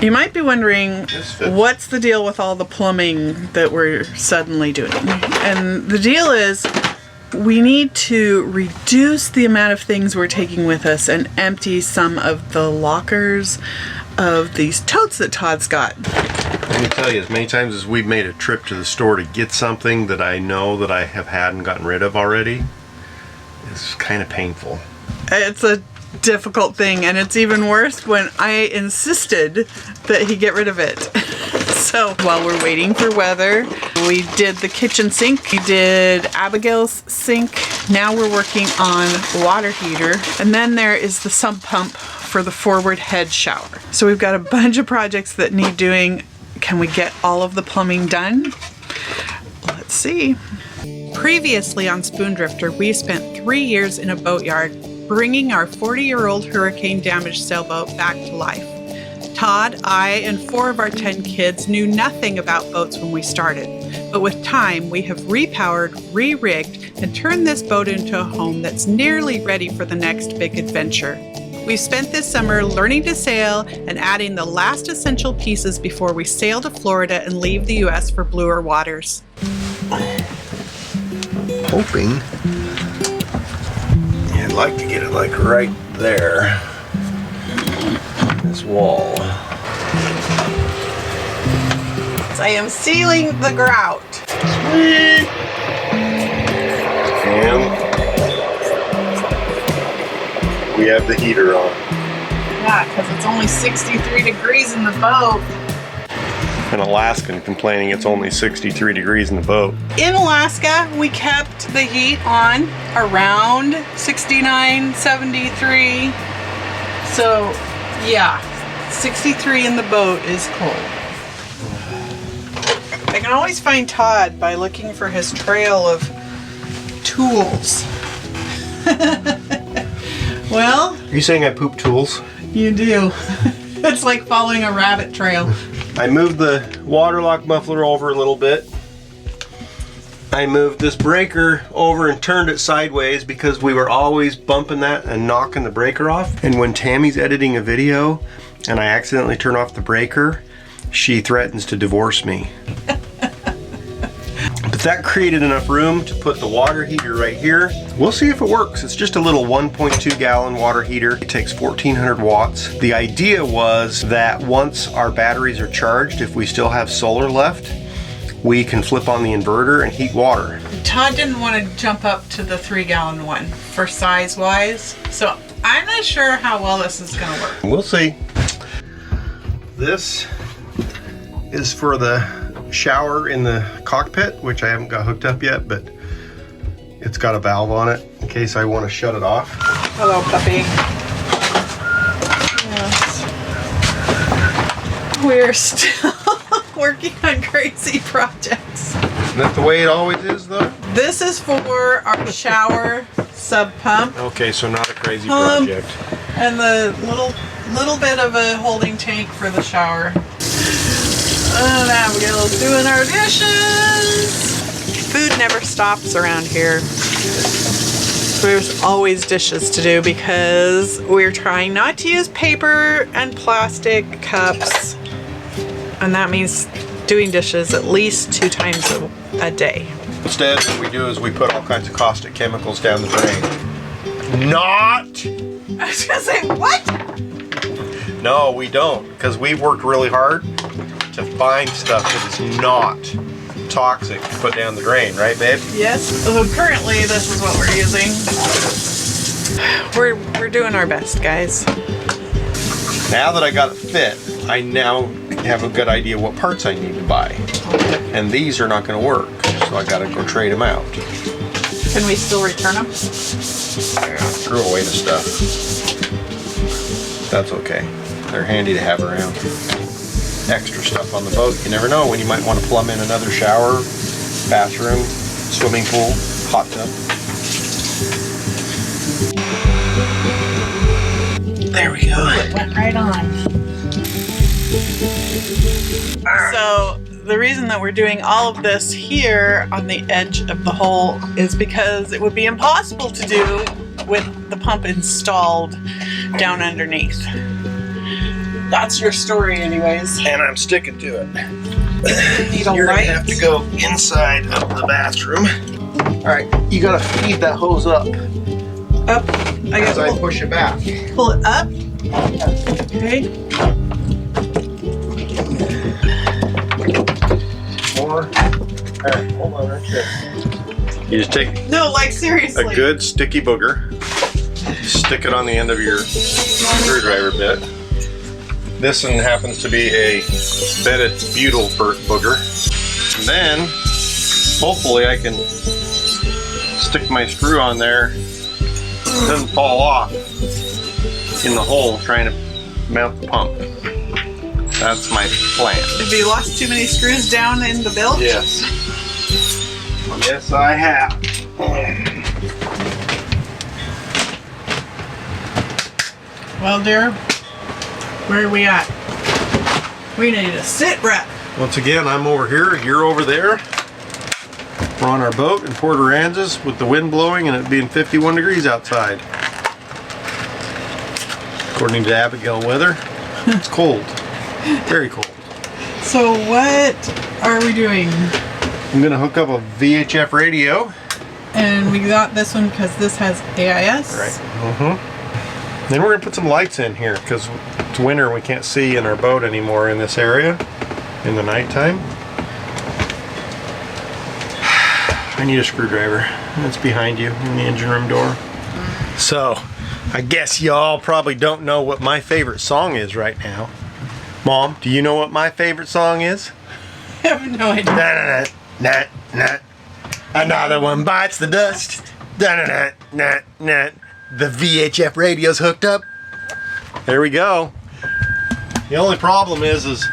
You might be wondering, what's the deal with all the plumbing that we're suddenly doing? And the deal is, we need to reduce the amount of things we're taking with us and empty some of the lockers of these totes that Todd's got. Let me tell you, as many times as we've made a trip to the store to get something that I know that I have had and gotten rid of already, it's kind of painful. It's a difficult thing, and it's even worse when I insisted that he get rid of it. So while we're waiting for weather, we did the kitchen sink, we did Abigail's sink, now we're working on water heater, and then there is the sump pump for the forward head shower. So we've got a bunch of projects that need doing. Can we get all of the plumbing done? Let's see. Previously on Spoondrifter, we spent 3 years in a boatyard bringing our 40-year-old hurricane-damaged sailboat back to life. Todd, I, and 4 of our 10 kids knew nothing about boats when we started, but with time, we have repowered, re-rigged, and turned this boat into a home that's nearly ready for the next big adventure. We've spent this summer learning to sail and adding the last essential pieces before we sail to Florida and leave the U.S. for bluer waters. Hoping I'd like to get it like right there, this wall. So I am sealing the grout. Sweet. And we have the heater on. Yeah, because it's only 63 degrees in the boat. An Alaskan complaining it's only 63 degrees in the boat. In Alaska, we kept the heat on around 69, 73. So, yeah, 63 in the boat is cold. I can always find Todd by looking for his trail of tools. Well, Are you saying I poop tools? you do. It's like following a rabbit trail. I moved the waterlock muffler over a little bit. I moved this breaker over and turned it sideways because we were always bumping that and knocking the breaker off. And when Tammy's editing a video and I accidentally turn off the breaker, she threatens to divorce me. But that created enough room to put the water heater right here. We'll see if it works. It's just a little 1.2 gallon water heater. It takes 1400 watts. The idea was that once our batteries are charged, if we still have solar left, we can flip on the inverter and heat water. Todd didn't want to jump up to the 3-gallon one for size wise, so I'm not sure how well this is going to work. We'll see. This is for the shower in the cockpit, which I haven't got hooked up yet, but it's got a valve on it in case I want to shut it off. Hello, puppy. Yes. We're still working on crazy projects. Isn't that the way it always is, though? This is for our shower sub pump. Okay, so not a crazy project. And the little bit of a holding tank for the shower. And Abigail's doing our dishes. Food never stops around here. There's always dishes to do because we're trying not to use paper and plastic cups. And that means doing dishes at least 2 times a day. Instead, what we do is we put all kinds of caustic chemicals down the drain. Not! I was gonna say, what? No, we don't, because we've worked really hard to find stuff that is not toxic to put down the drain, right, babe? Yes. So currently, this is what we're using. We're doing our best, guys. Now that I got it fit, I now have a good idea what parts I need to buy. And these are not going to work, so I got to go trade them out. Can we still return them? Yeah, threw away the stuff. That's okay. They're handy to have around. Extra stuff on the boat. You never know when you might want to plumb in another shower, bathroom, swimming pool, hot tub. There we go. It went right on. So the reason that we're doing all of this here on the edge of the hole is because it would be impossible to do with the pump installed down underneath. That's your story anyways. And I'm sticking to it. Need a You're gonna light. have to go inside of the bathroom. All right, you gotta feed that hose up Up. I as I gotta push it back. pull it up. Okay. More. All right, hold on right there. You just take No, like seriously. a good sticky booger, stick it on the end of your screwdriver bit. This one happens to be a bedded butyl booger. And then, hopefully I can stick my screw on there. It doesn't fall off in the hole trying to mount the pump. That's my plan. Have you lost too many screws down in the bilge? Yes. Yes, I have. Well, dear, where are we at? We need a sit rep. Once again, I'm over here, you're over there. We're on our boat in Port Aransas with the wind blowing and it being 51 degrees outside. According to Abigail weather, it's cold. Very cold. So what are we doing? I'm gonna hook up a VHF radio. And we got this one because this has AIS. Right. Then we're gonna put some lights in here because it's winter and we can't see in our boat anymore in this area in the nighttime. I need a screwdriver. It's behind you in the engine room door. So, I guess y'all probably don't know what my favorite song is right now. Mom, do you know what my favorite song is? I have no idea. Na na na. Another one bites the dust. Da na na na na. The VHF radio's hooked up. There we go. The only problem is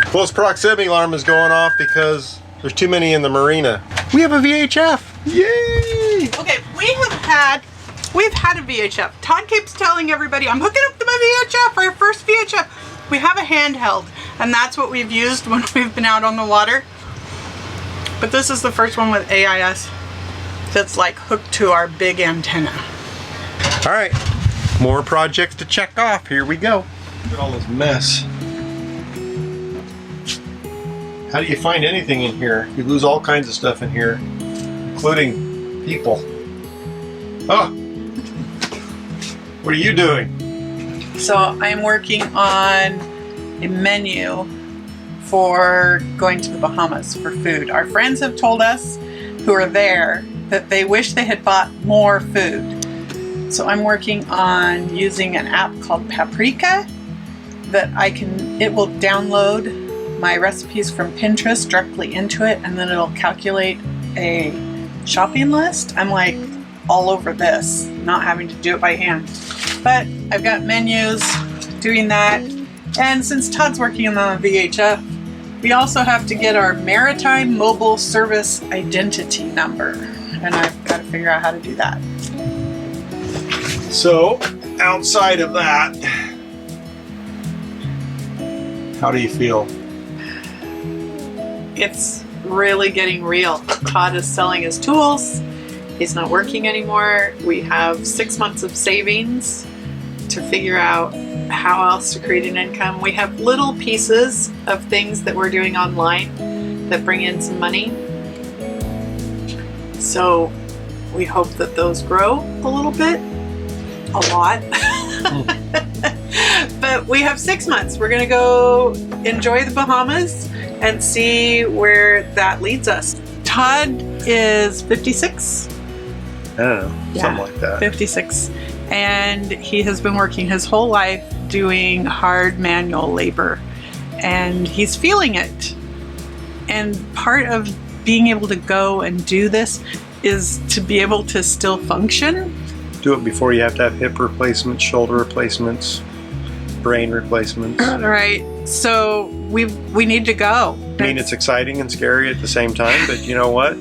close proximity alarm is going off because there's too many in the marina. We have a VHF. Yay! Okay, we've had a VHF. Todd keeps telling everybody, I'm hooking up to my VHF, our first VHF. We have a handheld, and that's what we've used when we've been out on the water. But this is the first one with AIS that's like hooked to our big antenna. All right, more projects to check off. Here we go. Look at all this mess. How do you find anything in here? You lose all kinds of stuff in here, including people. Oh, what are you doing? So I'm working on a menu for going to the Bahamas for food. Our friends have told us who are there that they wish they had bought more food. So I'm working on using an app called Paprika that it will download my recipes from Pinterest directly into it, and then it'll calculate a shopping list. I'm like all over this, not having to do it by hand. But I've got menus doing that. And since Todd's working on the VHF, we also have to get our Maritime Mobile Service Identity number. And I've got to figure out how to do that. So, outside of that, how do you feel? It's really getting real. Todd is selling his tools. He's not working anymore. We have 6 months of savings to figure out how else to create an income. We have little pieces of things that we're doing online that bring in some money. So we hope that those grow a little bit, a lot. But we have 6 months. We're gonna go enjoy the Bahamas and see where that leads us. Todd is 56. I don't know, something like that. 56. And he has been working his whole life doing hard manual labor. And he's feeling it. And part of being able to go and do this is to be able to still function. Do it before you have to have hip replacements, shoulder replacements, brain replacements. Right. So we need to go. I mean, it's exciting and scary at the same time, but you know what?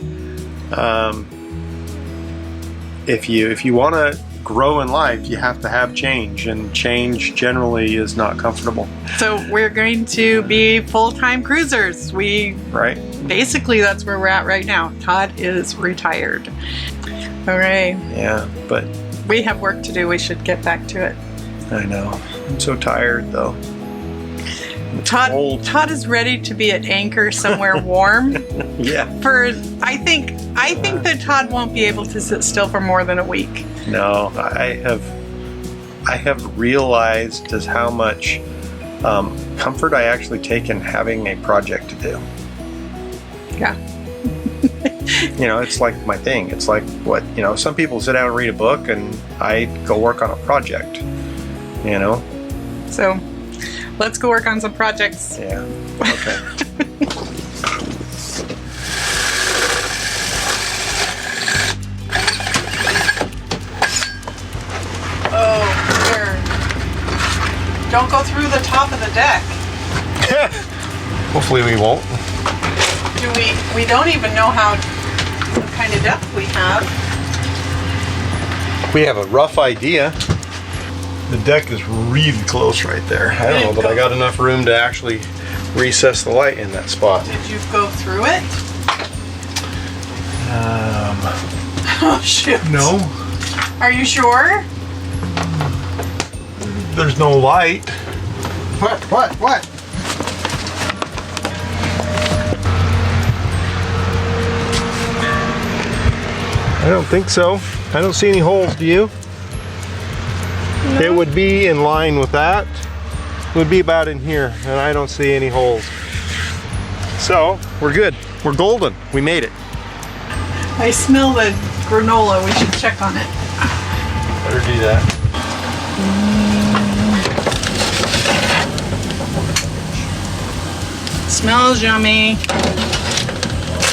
If you want to grow in life, you have to have change, and change generally is not comfortable. So we're going to be full-time cruisers. Right. Basically, that's where we're at right now. Todd is retired. All right. Yeah, but We have work to do. We should get back to it. I know. I'm so tired though. Todd is ready to be at anchor somewhere warm. Yeah. I think that Todd won't be able to sit still for more than a week. No, I have realized just how much comfort I actually take in having a project to do. Yeah. You know, it's like my thing. It's like what, you know, some people sit down and read a book, and I go work on a project, you know? So let's go work on some projects. Yeah. Okay. Oh, here. Don't go through the top of the deck. Hopefully we won't. We don't even know what kind of depth we have. We have a rough idea. The deck is really close right there. I don't know that I got enough room to actually recess the light in that spot. Did you go through it? Oh shoot. No. Are you sure? There's no light. What? I don't think so. I don't see any holes, do you? No. It would be in line with that. It would be about in here, and I don't see any holes. So, we're good. We're golden. We made it. I smell the granola. We should check on it. Better do that. Smells yummy.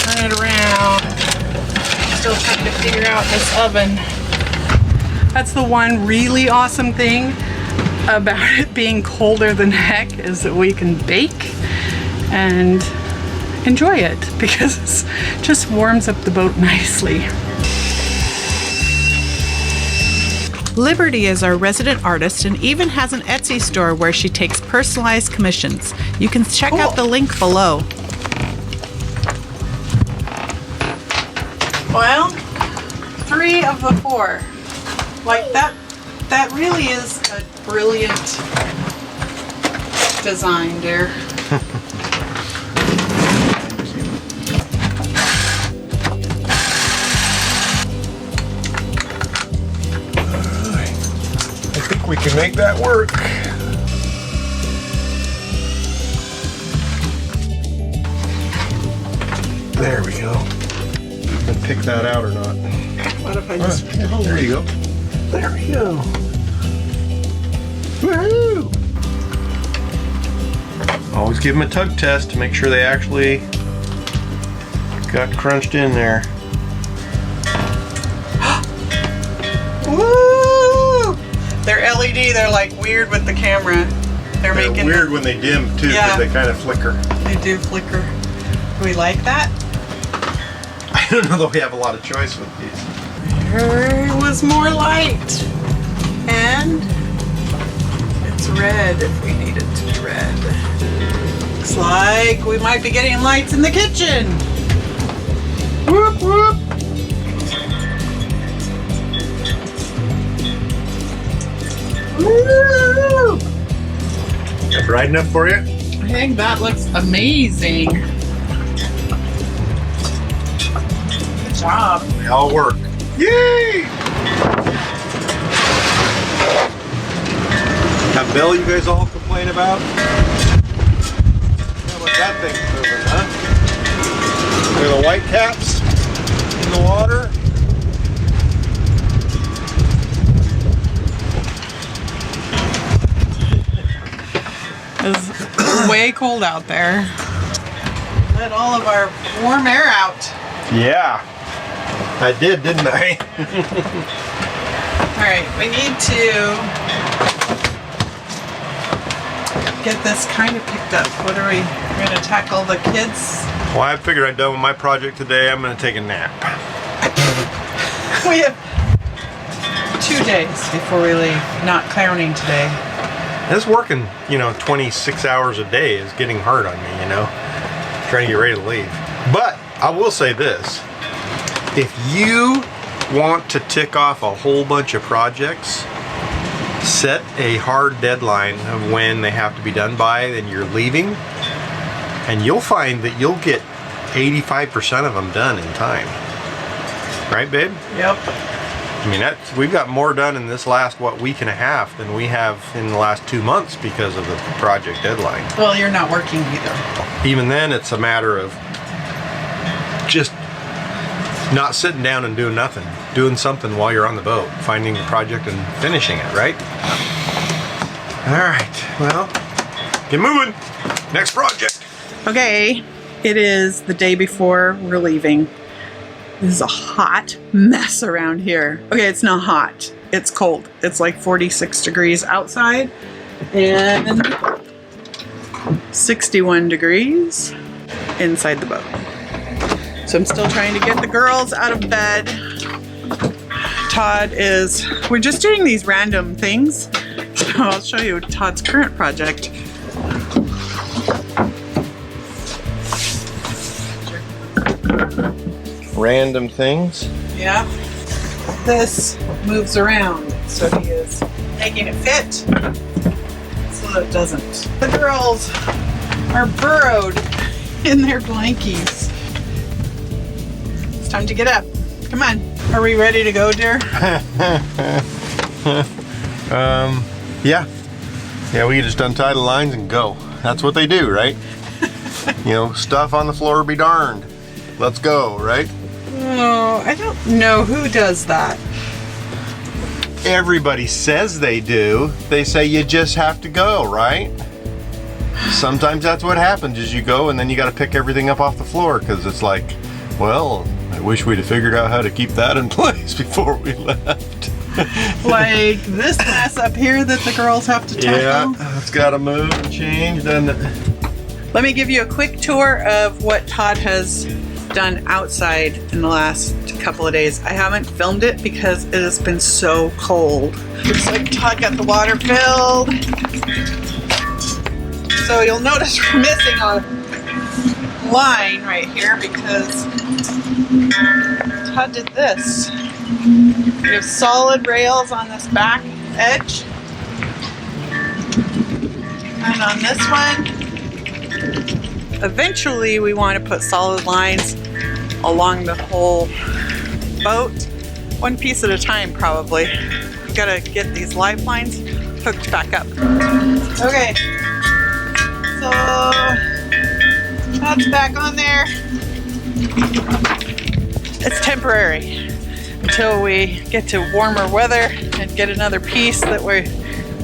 Turn it around. Still trying to figure out this oven. That's the one really awesome thing about it being colder than heck, is that we can bake and enjoy it because it just warms up the boat nicely. Liberty is our resident artist and even has an Etsy store where she takes personalized commissions. You can check out the link below. Well, 3 of the 4. Like that really is a brilliant design, dear. I think we can make that work. There we go. And pick that out or not. What if I just... There you go. There we go. Woohoo! Always give them a tug test to make sure they actually got crunched in there. Woo! They're LED. They're like weird with the camera. They're making weird when they dim too, because they kind of flicker. They do flicker. Do we like that? I don't know that we have a lot of choice with these. There was more light. And it's red if we need it to be red. Looks like we might be getting lights in the kitchen. Whoop whoop. Woo! Is that bright enough for you? I think that looks amazing. Good job. They all work. Yay! That bell you guys all complain about? How about that thing's moving, huh? Look at the white caps in the water. It's way cold out there. Let all of our warm air out. Yeah, I did, didn't I? Alright, we need to get this kind of picked up. What are we going to tackle the kids? Well, I figured I'm done with my project today. I'm going to take a nap. We have 2 days before we leave, not counting today. This working, 26 hours a day is getting hard on me, trying to get ready to leave. But I will say this, if you want to tick off a whole bunch of projects, Set a hard deadline of when they have to be done by, then you're leaving, and you'll find that you'll get 85% of them done in time. Right, babe? Yep. I mean, we've got more done in this last, week and a half than we have in the last 2 months because of the project deadline. Well, you're not working either. Even then, it's a matter of just not sitting down and doing nothing. Doing something while you're on the boat. Finding the project and finishing it, right? All right, well, get moving. Next project. Okay, it is the day before we're leaving. This is a hot mess around here. Okay, it's not hot. It's cold. It's like 46 degrees outside and 61 degrees inside the boat. So I'm still trying to get the girls out of bed. We're just doing these random things. So I'll show you Todd's current project. Random things. Yeah. This moves around, so he is making it fit so that it doesn't. The girls are burrowed in their blankies. It's time to get up. Come on. Are we ready to go, dear? Yeah. Yeah, we just untie the lines and go. That's what they do, right? You know, stuff on the floor be darned. Let's go, right? Oh, I don't know who does that. Everybody says they do. They say you just have to go, right? Sometimes that's what happens is you go and then you got to pick everything up off the floor because it's like, well, I wish we'd have figured out how to keep that in place before we left. Like this mess up here that the girls have to tackle. Yeah, it's got to move and change, doesn't it? Let me give you a quick tour of what Todd has done outside in the last couple of days. I haven't filmed it because it has been so cold. Looks like Todd got the water filled. So you'll notice we're missing a line right here because Todd did this. We have solid rails on this back edge. And on this one, eventually we want to put solid lines along the whole boat, one piece at a time probably. We gotta get these lifelines hooked back up. Okay, so that's back on there. It's temporary until we get to warmer weather and get another piece that we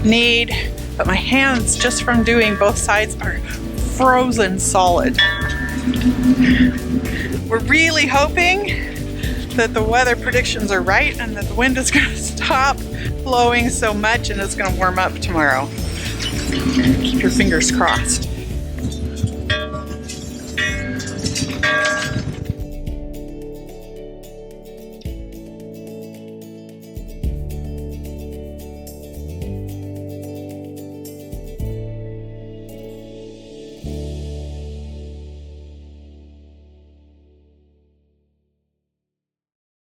need. But my hands, just from doing both sides, are frozen solid. We're really hoping that the weather predictions are right and that the wind is going to stop blowing so much and it's going to warm up tomorrow. Keep your fingers crossed.